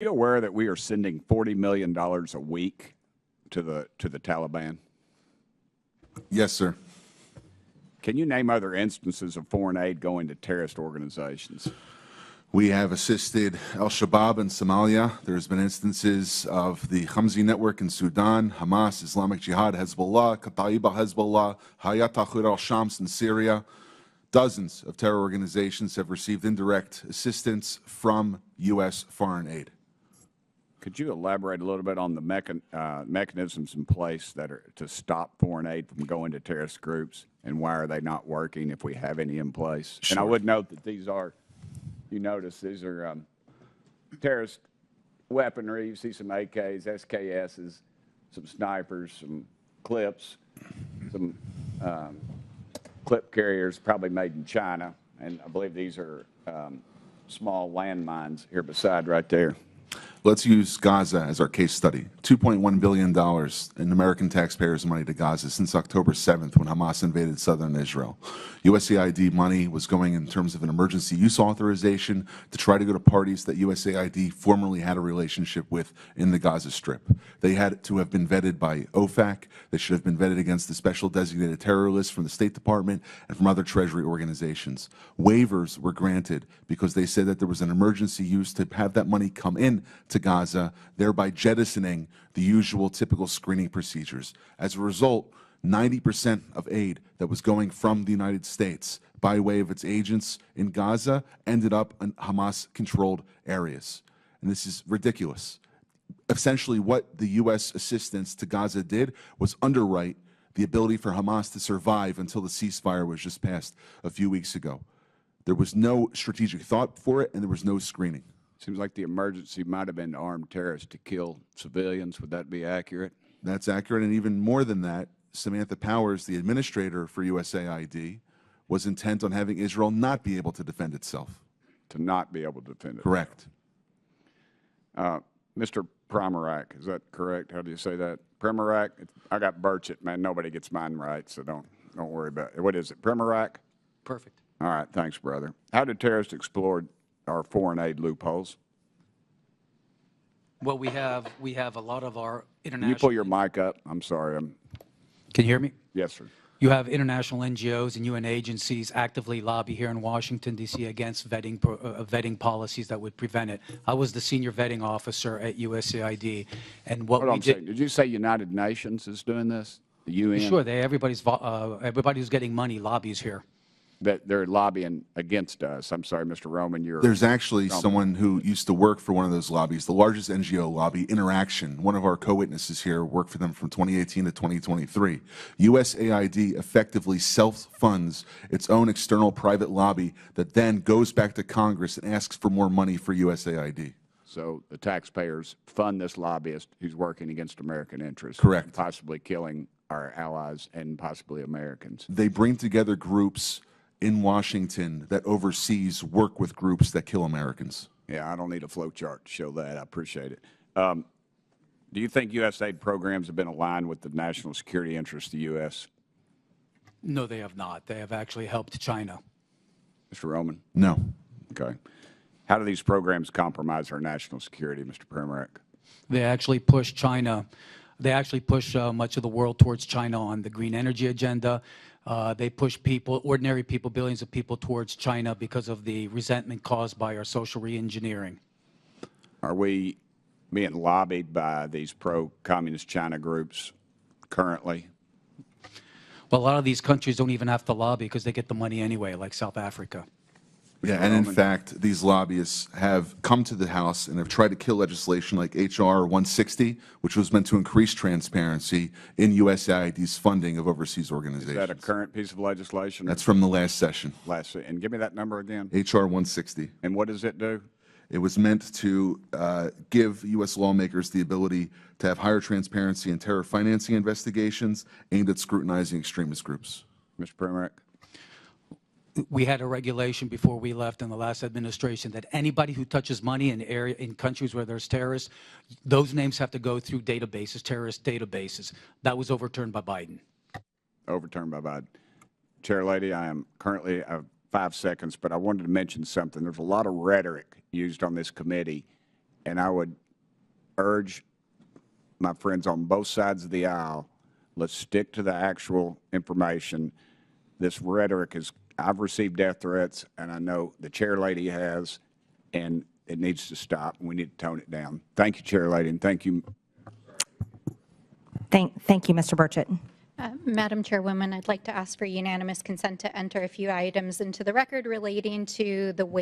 you aware that we are sending $40 million a week to the Taliban? Yes, sir. Can you name other instances of foreign aid going to terrorist organizations? We have assisted al-Shabaab in Somalia. There's been instances of the Khamsi network in Sudan, Hamas, Islamic Jihad, Hezbollah, Kataib al-Hezbollah, Hayat Tahrir al-Shams in Syria. Dozens of terror organizations have received indirect assistance from U.S. foreign aid. Could you elaborate a little bit on the mechanisms in place that are to stop foreign aid from going to terrorist groups, and why are they not working if we have any in place? Sure. And I would note that these are, you notice, these are terrorist weaponry. You see some AKs, SKSs, some snipers, some clips, some clip carriers, probably made in China. And I believe these are small landmines here beside right there. Let's use Gaza as our case study. $2.1 billion in American taxpayers' money to Gaza since October 7th when Hamas invaded southern Israel. USAID money was going in terms of an emergency use authorization to try to go to parties that USAID formerly had a relationship with in the Gaza Strip. They had to have been vetted by OFAC. They should have been vetted against the special designated terror list from the State Department and from other Treasury organizations. Waivers were granted because they said that there was an emergency use to have that money come in to Gaza, thereby jettisoning the usual typical screening procedures. As a result, 90% of aid that was going from the United States by way of its agents in Gaza ended up in Hamas-controlled areas. And this is ridiculous. Essentially, what the U.S. assistance to Gaza did was underwrite the ability for Hamas to survive until the ceasefire was just passed a few weeks ago. There was no strategic thought for it, and there was no screening. Seems like the emergency might have been armed terrorists to kill civilians. Would that be accurate? That's accurate, and even more than that, Samantha Powers, the administrator for USAID, was intent on having Israel not be able to defend itself. To not be able to defend it. Correct. Mr. Primorak, is that correct? How do you say that? Primorak? I got Burchett, man. Nobody gets mine right, so don't worry about it. What is it, Primorak? Perfect. All right, thanks, brother. How do terrorists exploit our foreign aid loopholes? Well, we have a lot of our international. Can you pull your mic up? I'm sorry. Can you hear me? Yes, sir. You have international NGOs and UN agencies actively lobby here in Washington, D.C. against vetting policies that would prevent it. I was the senior vetting officer at USAID, and what we did. Did you say United Nations is doing this? The UN? Sure, everybody who's getting money lobbies here. That they're lobbying against us. I'm sorry, Mr. Roman. There's actually someone who used to work for one of those lobbies, the largest NGO lobby, Interaction. One of our co-witnesses here worked for them from 2018 to 2023. USAID effectively self-funds its own external private lobby that then goes back to Congress and asks for more money for USAID. So the taxpayers fund this lobbyist who's working against American interests. Correct. Possibly killing our allies and possibly Americans. They bring together groups in Washington that overseas work with groups that kill Americans. Yeah, I don't need a flow chart to show that. I appreciate it. Do you think USAID programs have been aligned with the national security interests of the U.S.? No, they have not. They have actually helped China. Mr. Roman? No. Okay. How do these programs compromise our national security, Mr. Primorak? They actually push China. They actually push much of the world towards China on the green energy agenda. They push people, ordinary people, billions of people towards China because of the resentment caused by our social reengineering. Are we being lobbied by these pro-communist China groups currently? Well, a lot of these countries don't even have to lobby because they get the money anyway, like South Africa. Yeah, and in fact, these lobbyists have come to the House and have tried to kill legislation like H.R. 160, which was meant to increase transparency in USAID's funding of overseas organizations. Is that a current piece of legislation? That's from the last session. And give me that number again. H.R. 160. And what does it do? It was meant to give U.S. lawmakers the ability to have higher transparency in terror financing investigations aimed at scrutinizing extremist groups. Mr. Primorak? We had a regulation before we left in the last administration that anybody who touches money in countries where there's terrorists, those names have to go through databases, terrorist databases. That was overturned by Biden. Overturned by Biden. Chair Lady, I am currently 5 seconds, but I wanted to mention something. There's a lot of rhetoric used on this committee And I would urge my friends on both sides of the aisle, let's stick to the actual information. This rhetoric is, I've received death threats, and I know the chair lady has, and it needs to stop. We need to tone it down. Thank you, chair lady, and thank you. Thank you, Mr. Burchett. Madam Chairwoman, I'd like to ask for unanimous consent to enter a few items into the record relating to the